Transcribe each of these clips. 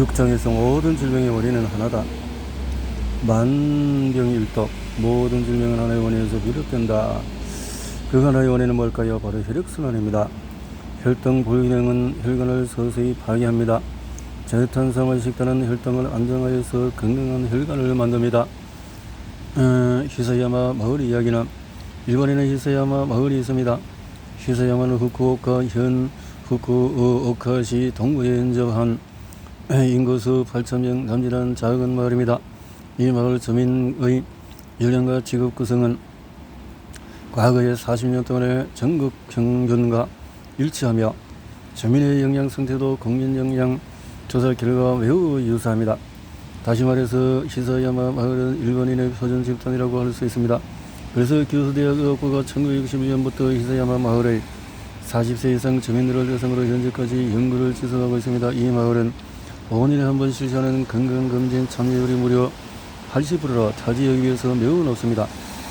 육장에서 모든 질병의 원인은 하나다. 만병일독, 모든 질병은 하나의 원인에서 비롯된다. 그 하나의 원인은 뭘까요? 바로 혈액순환입니다. 혈당 불균형은 혈관을 서서히 파괴합니다. 저탄수화물 식단은 혈당을 안정하여서 건강한 혈관을 만듭니다. 히사야마 마을 이야기는 일본에는 히사야마 마을이 있습니다. 히사야마는 후쿠오카 현 후쿠오카시 동부에 인접한 인구수 8,000명 남짓한 작은 마을입니다. 이 마을 주민의 연령과 직업 구성은 과거의 40년 동안의 전국 평균과 일치하며 주민의 영양 상태도 국민 영양 조사 결과와 매우 유사합니다. 다시 말해서 히사야마 마을은 일본인의 표준 집단이라고 할 수 있습니다. 그래서 교수대학 의학부가 1961년부터 히사야마 마을의 40세 이상 주민들을 대상으로 현재까지 연구를 지속하고 있습니다. 이 마을은 5년에 한 번 실시하는 건강검진 참여율이 무려 80%라 타지 여기에서 매우 높습니다.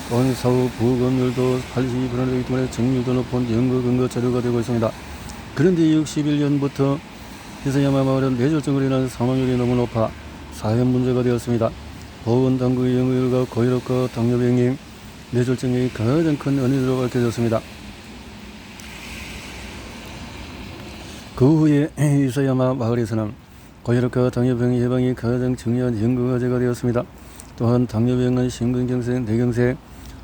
또한 사후 부검률도 80%나 되기 때문에 정밀도 높은 연구 근거 자료가 되고 있습니다. 그런데 61년부터 히사야마 마을은 뇌졸중으로 인한 사망률이 너무 높아 사회 문제가 되었습니다. 보건당국의 연구 결과 고혈압과 당뇨병이 뇌졸중의 가장 큰 원인으로 밝혀졌습니다. 그 후에 히사야마 마을에서는 고혈압과 당뇨병 예방이 가장 중요한 연구 과제가 되었습니다. 또한 당뇨병은 심근경색, 뇌경색,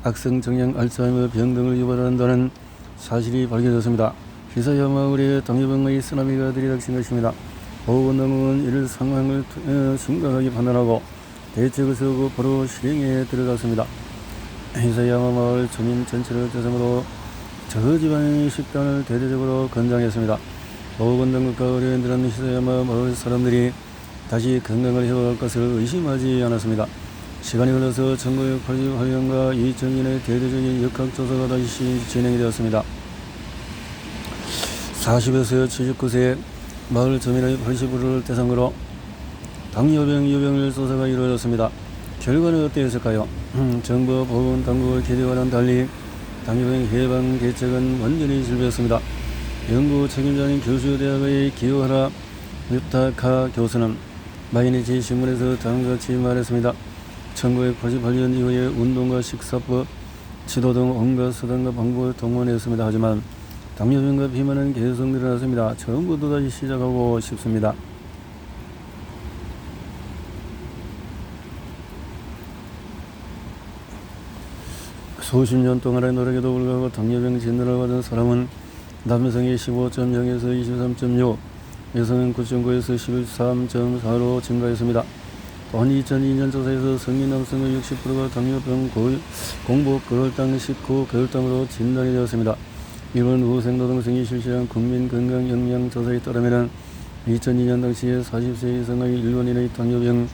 악성 정형 알츠하이머 병 등을 유발한다는 사실이 밝혀졌습니다. 히사야마 마을에 당뇨병의 쓰나미가 들이닥친 것입니다. 보건당국은 이를 상황을 심각하게 판단하고 대책을 세우고 바로 실행에 들어갔습니다. 히사야마 마을 주민 전체를 대상으로 저지방 식단을 대대적으로 권장했습니다. 보건당국과 의료인들은 히사야마 마을 사람들이 다시 건강을 회복할 것을 의심하지 않았습니다. 시간이 흘러서 1988년과 2000년의 대대적인 역학조사가 다시 진행이 되었습니다. 40에서 79세 마을 주민의 80%를 대상으로 당뇨병 유병률 조사가 이루어졌습니다. 결과는 어땠을까요? 정부 보건당국의 기대와는 달리 당뇨병 예방 대책은 완전히 실패했습니다. 연구 책임자인 교수대학의 기요하라 유타카 교수는 마이니치 신문에서 다음과 같이 말했습니다. 1988년 이후에 운동과 식사법, 지도 등 온갖 수단과 방법을 동원했습니다. 하지만 당뇨병과 비만은 계속 늘어났습니다. 처음부터 다시 시작하고 싶습니다. 수십 년 동안의 노력에도 불구하고 당뇨병 진단을 받은 사람은 남성이 15.0에서 23.6, 여성은 9.9에서 13.4로 증가했습니다. 또한 2002년 조사에서 성인 남성의 60%가 당뇨병 공복 고혈당 19 고혈당으로 진단이 되었습니다. 일본 후생노동성이 실시한 국민건강영양조사에 따르면 2002년 당시에 40세 이상의 일본인의 당뇨병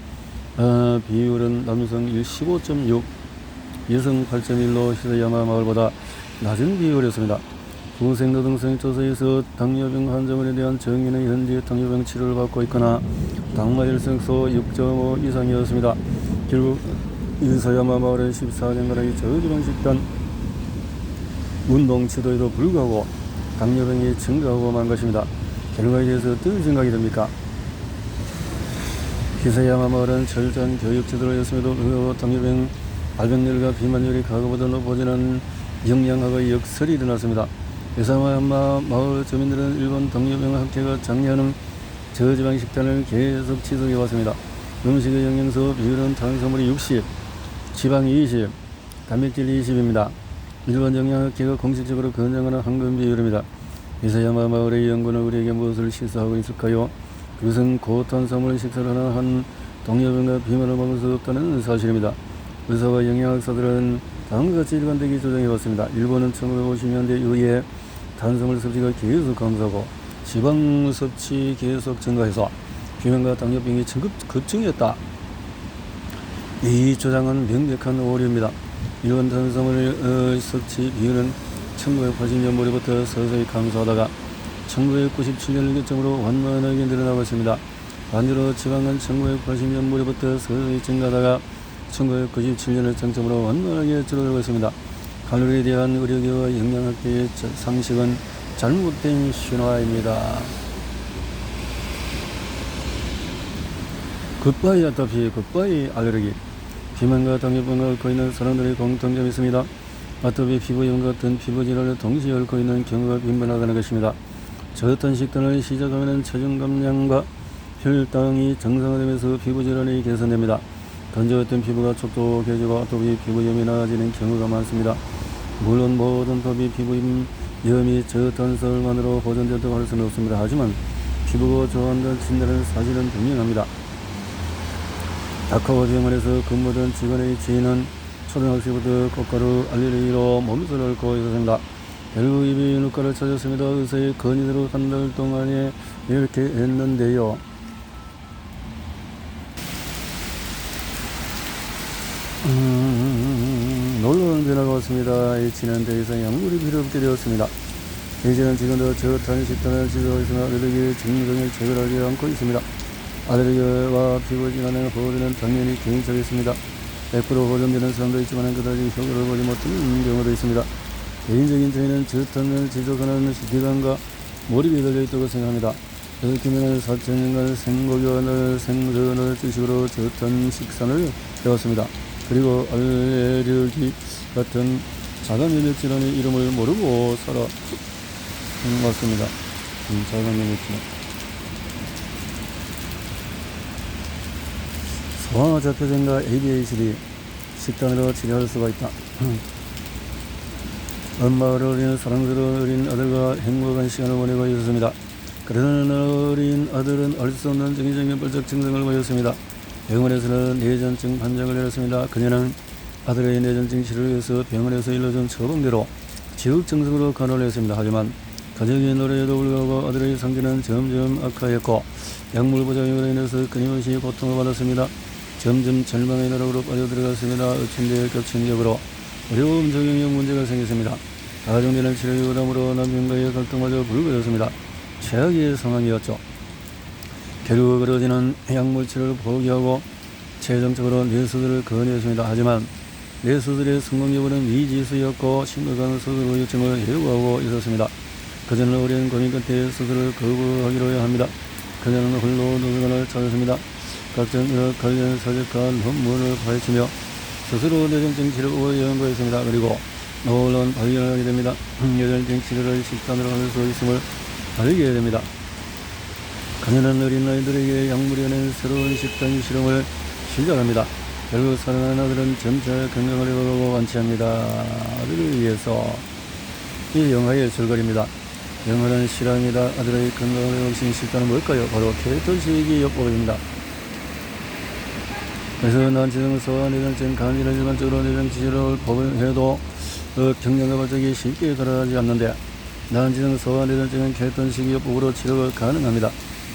비율은 남성 15.6, 여성 8.1로 히사야마 마을보다 낮은 비율이었습니다. 후생노동성 조사에서 당뇨병 환자분에 대한 정의는 현재 당뇨병 치료를 받고 있거나 당마혈색소 6.5 이상이었습니다. 결국 히사야마 마을은 14년간의 저지방 식단, 운동 지도에도 불구하고 당뇨병이 증가하고 만 것입니다. 결과에 대해서 어떤 생각이 듭니까? 히사야마 마을은 철저한 교육 제도를 했음에도 불구하고 당뇨병 발병률과 비만율이 과거보다 높아지는 영양학의 역설이 일어났습니다. 히사야마 마을 주민들은 일본 당뇨병 학회가 장려하는 저지방 식단을 계속 지속해 왔습니다. 음식의 영양소 비율은 탄수화물이 60, 지방 20, 단백질 20입니다. 일본 영양학회가 공식적으로 권장하는 황금 비율입니다. 히사야마 마을의 연구는 우리에게 무엇을 시사하고 있을까요? 그것은 고탄수화물 식사를 하나 한 당뇨병과 비만을 막을 수 없다는 사실입니다. 의사와 영양학사들은 다음과 같이 일관되게 조정해왔습니다. 일본은 1950년대 이후에 탄수화물 섭취가 계속 감소하고 지방 섭취 계속 증가해서 비만과 당뇨병이 급증했다. 이 주장은 명백한 오류입니다. 일본 탄수화물 섭취 비율은 1980년 무렵부터 서서히 감소하다가 1997년을 기점으로 완만하게 늘어나고 있습니다. 반대로 지방은 1980년 무렵부터 서서히 증가하다가 1997년을 정점으로 완만하게 줄어들고 있습니다. 칼로리에 대한 의료계와 영양학계의 상식은 잘못된 신화입니다. 굿바이 아토피, 굿바이 알레르기. 비만과 당뇨병을 앓고 있는 사람들의 공통점이 있습니다. 아토피, 피부염 같은 피부질환을 동시에 앓고 있는 경우가 빈번하다는 것입니다. 저탄 식단을 시작하면 체중 감량과 혈당이 정상화되면서 피부질환이 개선됩니다. 건조했던 피부가 촉촉해지고 아토피 피부염이 나아지는 경우가 많습니다. 물론 모든 아토피 피부염이 저탄설만으로 보존되었다고 할 수는 없습니다. 하지만 피부가 좋아한다는 진단은 사실은 분명합니다. 다카오 병원에서 근무하던 직원의 지인은 초등학생부터 꽃가루 알레르기로 몸살을 앓고 있었습니다. 결국 이비인후과를 찾았습니다. 의사의 건의대로 한 달 동안에 이렇게 했는데요. 놀라운 변화가 왔습니다. H는 더 이상 약물이 필요 없게 되었습니다. H는 지금도 저탄 식단을 지속하고 있으나 알레르기 증상을 제거하지 않고 있습니다. 알레르기와 피부질환의 보호는 당연히 개인차가 있습니다. 100% 보존되는 사람도 있지만 그다지 효과를 보지 못하는 경우도 있습니다. 개인적인 차이는 저탄을 지속하는 기간과 몰입이 달려있다고 생각합니다. 그렇게 하면 4,000년간 생고기와 생선을 주식으로 저탄 식단을 해왔습니다. 그리고 알레르기 같은 자가면역 질환의 이름을 모르고 살아왔습니다. 자가면역 질환. 소아자폐증과 ADHD 식단으로 치료할 수가 있다. 엄마를 어린 사랑스러운 어린 아들과 행복한 시간을 보내고 있었습니다. 그러나 어린 아들은 알 수 없는 정기적인 발작 증상을 보였습니다. 병원에서는 뇌전증 판정을 내렸습니다. 그녀는 아들의 뇌전증 치료를 위해서 병원에서 일러준 처방대로 지극정성으로 간호를 했습니다. 하지만 가족의 노력에도 불구하고 아들의 상태는 점점 악화했고 약물 부작용으로 인해서 끊임없이 고통을 받았습니다. 점점 절망의 나락으로 빠져들어갔습니다. 어친데 겹친 격으로 어려운 적응력 문제가 생겼습니다. 가정되는 치료의 부담으로 남편과의 갈등마저 불거졌습니다. 최악의 상황이었죠. 결국 그러지는 약물 치료를 포기하고 최종적으로 뇌수술을 건의했습니다. 하지만 뇌수술의 성공 여부는 미지수였고 심각한 수술 후유증을 예고하고 있었습니다. 그녀는 오랜 고민 끝에 수술을 거부하기로 합니다. 그녀는 홀로 도서관을 찾았습니다. 각종 의학 관련 서적과 논문을 파헤치며 스스로 뇌전증 치료를 연구했습니다. 그리고 놀라운 발견을 하게 됩니다. 뇌전증 치료를 식단으로 할 수 있음을 알게 됩니다. 그녀는 어린 아이들에게 약물이 아닌 새로운 식단 실험을 시작합니다. 결국 사랑하는 아들은 점차 건강을 회복하고 완치합니다. 아들을 위해서. 이 영화의 줄거리입니다. 영화는 실화입니다. 아들의 건강을 회복시킨 식단은 뭘까요? 바로 케토식이요법입니다. 그래서 난치성, 소아, 뇌전증, 간이나 일반적으로 뇌전 치료를 해도 경련과 발작이 쉽게 가라앉지 않는데 난치성, 소아, 뇌전증은 케톤식이요법으로 치료가 가능합니다.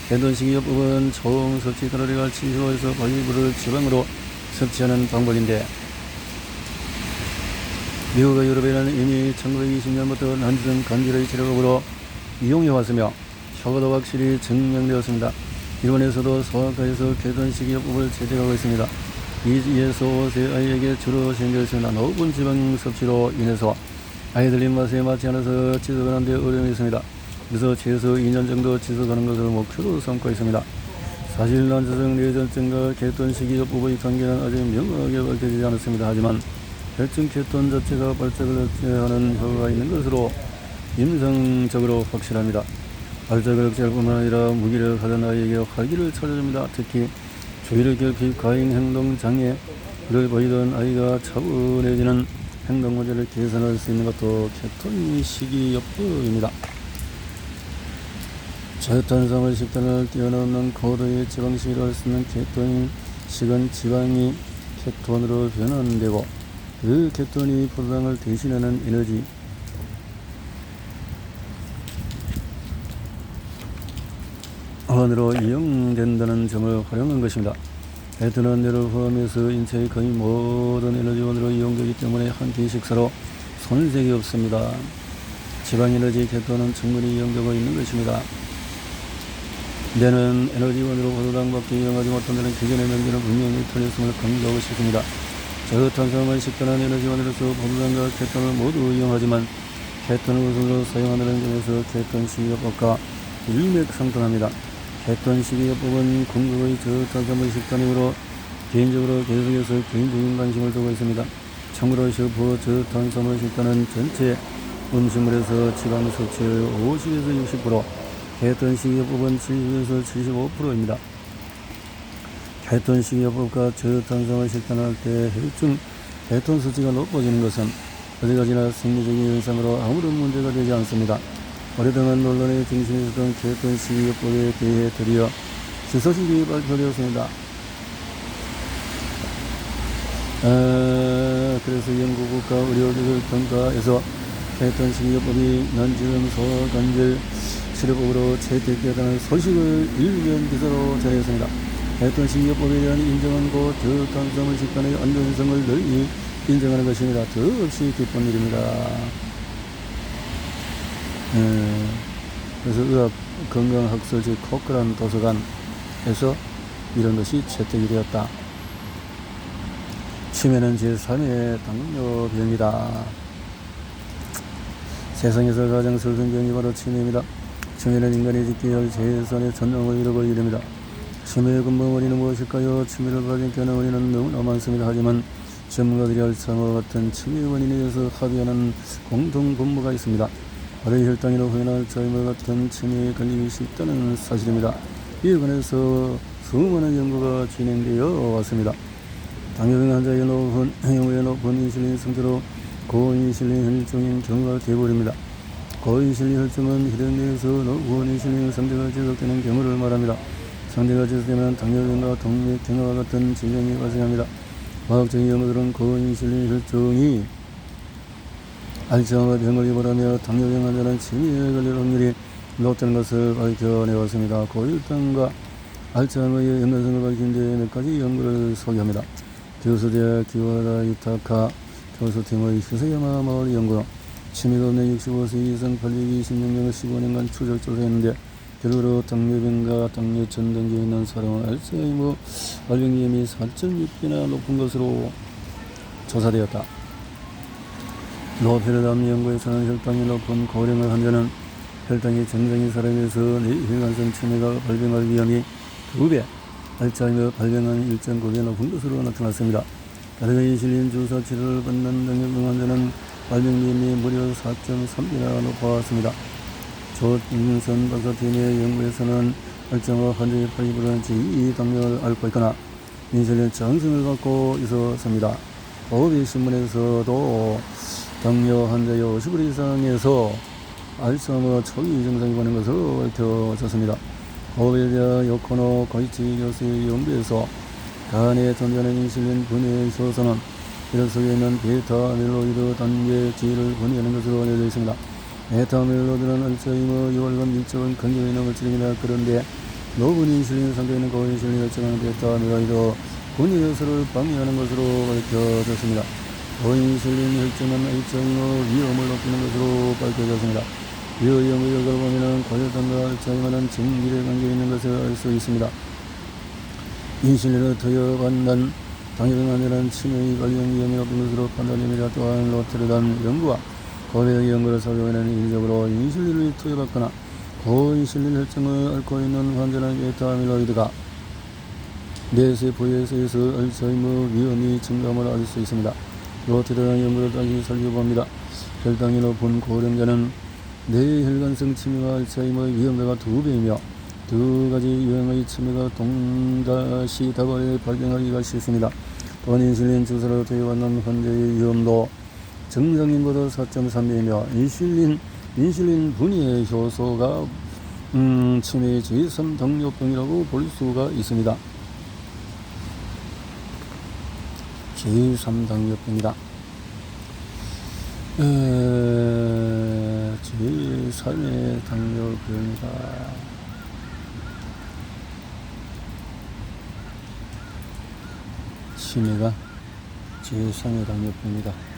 케톤식이요법은 초섭취 칼로리가 75에서 80%를 지방으로 섭취하는 방법인데 미국과 유럽에는 이미 1920년부터 난치성 간질의 치료법으로 이용해왔으며 효과도 확실히 증명되었습니다. 일본에서도 소아과에서 케톤식이요법을 채택하고 있습니다. 2에서 5세 아이에게 주로 시행되어 있습니다. 높은 지방 섭취로 인해서 아이들 입맛에 맞지 않아서 지속하는 데 어려움이 있습니다. 그래서 최소 2년 정도 지속하는 것을 목표로 삼고 있습니다. 사실 난치성 뇌전증과 케톤식이요법의 관계는 아직 명확하게 밝혀지지 않았습니다. 하지만 혈중 케톤 자체가 발작을 억제하는 효과가 있는 것으로 임상적으로 확실합니다. 발작을 억제할 뿐만 아니라 무기력하던 아이에게 활기를 찾아줍니다. 특히 주의를 결핍, 과잉 행동 장애를 보이던 아이가 차분해지는 행동 문제를 개선할 수 있는 것도 케톤식이요법입니다. 저탄수화물 식단을 뛰어넘는 고도의 지방식이라 할 수 있는 케톤식은 지방이 케톤으로 변환되고 그 케톤이 포도당을 대신하는 에너지 원으로 이용된다는 점을 활용한 것입니다. 케톤은 뇌를 포함해서 인체의 거의 모든 에너지원으로 이용되기 때문에 한 끼 식사로 손색이 없습니다. 지방 에너지 케톤은 충분히 이용되고 있는 것입니다. 뇌는 에너지원으로 포도당밖에 이용하지 못한 데는 기존의 명제는 분명히 틀렸음을 강조하고 싶습니다. 저탄수화물 식단은 에너지원으로서 포도당과 케톤을 모두 이용하지만 케톤을 우선으로 사용한다는 점에서 케톤식이요법과 일맥상통합니다. 혈전 식이요법은 공급의 저탄수화물 식단이므로 개인적으로 계속해서 개인적인 관심을 두고 있습니다. 참고로 셔프 저탄수화물 식단은 전체 음식물에서 지방 섭취의 50에서 60%, 혈전 식이요법은 70에서 75%입니다. 혈전 식이요법과 저탄수화물 식단을 할 때 혈전 수치가 높아지는 것은 어디까지나 생리적인 현상으로 아무런 문제가 되지 않습니다. 오랫동안 논란의 중심에 있었던 혈전 식이요법에 대해 드디어 시소식이 발표되었습니다. 그래서 영국국가 의료기술 평가에서 혈전 식이요법이 난지름 소관절 치료법으로 채택되었다는 소식을 일면 기사로 전했습니다. 혈전 식이요법에 대한 인정은 곧 저탄수화물 식단의 안전성을 널리 인정하는 것입니다. 더없이 기쁜 일입니다. 그래서 의학건강학설지 코크란 도서관에서 이런 것이 채택이 되었다. 치매는 제3의 당뇨병이다. 세상에서 가장 슬픈 병이 바로 치매입니다. 치매는 인간이 짓기 할 최선의 전능을 잃어버리게 됩니다. 치매의 근본 원인은 무엇일까요? 치매를 가진 경우 원인은 너무나 많습니다. 하지만 전문가들이 알츠하이머 같은 치매의 원인에 대해서 합의하는 공통 분모가 있습니다. 바로 혈당이나 후유나 알츠하이머 같은 치매에 걸리기 쉽다는 사실입니다. 이에 관해서 수많은 연구가 진행되어 왔습니다. 당뇨병 환자의 높은 인슐린 상태로 고인슐린 혈중인 경우가 대부분입니다. 고인슐린 혈중은 혈액 내에서 높은 인슐린 상태가 지속되는 경우를 말합니다. 상태가 지속되면 당뇨병과 동맥경화와 같은 질병이 발생합니다. 과학적인 연구들은 고인슐린 혈중이 알츠하이머 병을 유발하며 당뇨병 환자는 치매에 걸릴 확률이 높다는 것을 밝혀내었습니다. 고혈당과 알츠하이머의 연관성을 밝힌 데 몇 가지 연구를 소개합니다. 교수대학 기와다 유타카 교수팀의 휴세야마 마을 연구, 치매가 없는 65세 이상 826명을 15년간 추적 조사했는데 결과로 당뇨병과 당뇨 전등기에 있는 사람은 알츠하이머 발병 위험이 4.6배나 높은 것으로 조사되었다. 노페르담 연구에서는 혈당이 높은 고령의 환자는 혈당이 정상인 사람에서 뇌혈관성 치매가 발병할 위험이 2배, 알츠하이머 발병한 1.9배 높은 것으로 나타났습니다. 다른 인슐린 주사 치료를 받는 당뇨병 환자는 발병 위험이 무려 4.3배나 높았습니다. 조인선 박사팀의 연구에서는 알츠하이머 환자의 80%는 제2 당뇨를 앓고 있거나 인슐린 저항성을 갖고 있었습니다. 오비 신문에서도 당뇨 환자의 50% 이상에서 알츠하이머 초기 증상이 보는 것으로 밝혀졌습니다. 오베디아 요코노 고이치 교수의 연구에서 간에 존재하는 인슐린 분해 효소는 혈액 속에 있는 베타-아밀로이드 단계질을 분해하는 것으로 알려져 있습니다. 베타-아밀로이드는 알츠하이머 유발과 밀접한 관계가 있는 물질입니다. 그런데 높은 인슐린 상태에 있는 고인슐린 혈증은 베타-아밀로이드 분해 효소를 방해하는 것으로 밝혀졌습니다. 고인슐린 혈증은 알츠하이머 위험을 높이는 것으로 밝혀졌습니다. 이 연구 결과를 보면 고혈당과 알츠하이머는 정밀의 관계가 있는 것을 알 수 있습니다. 인슐린을 투여받는 당뇨병 환자는 치매의 발병 위험이 높은 것으로 판단됩니다. 또한 노트르담 연구와 고대의 연구를 살펴보면 일적으로 인슐린을 투여받거나 고인슐린 혈증을 앓고 있는 환자는 베타-아밀로이드가 뇌세포에서 알츠하이머 위험이 증가함을 알 수 있습니다. 노트르담 연구를 다시 살펴봅니다. 혈당이 높은 고령자는 뇌혈관성 치매와 알츠하이머의 위험도가 2배이며 두 가지 유형의 치매가 동시에 다발에 발병하기가 쉽습니다. 또한 인슐린 주사를 투여받는 환자의 위험도 정상인보다 4.3배이며 인슐린 분해 효소가 치매의 제3 당뇨병이라고 볼 수가 있습니다. 제3 당뇨병이다. 제3의 당뇨병이다. 치매가 제3의 당뇨병이다.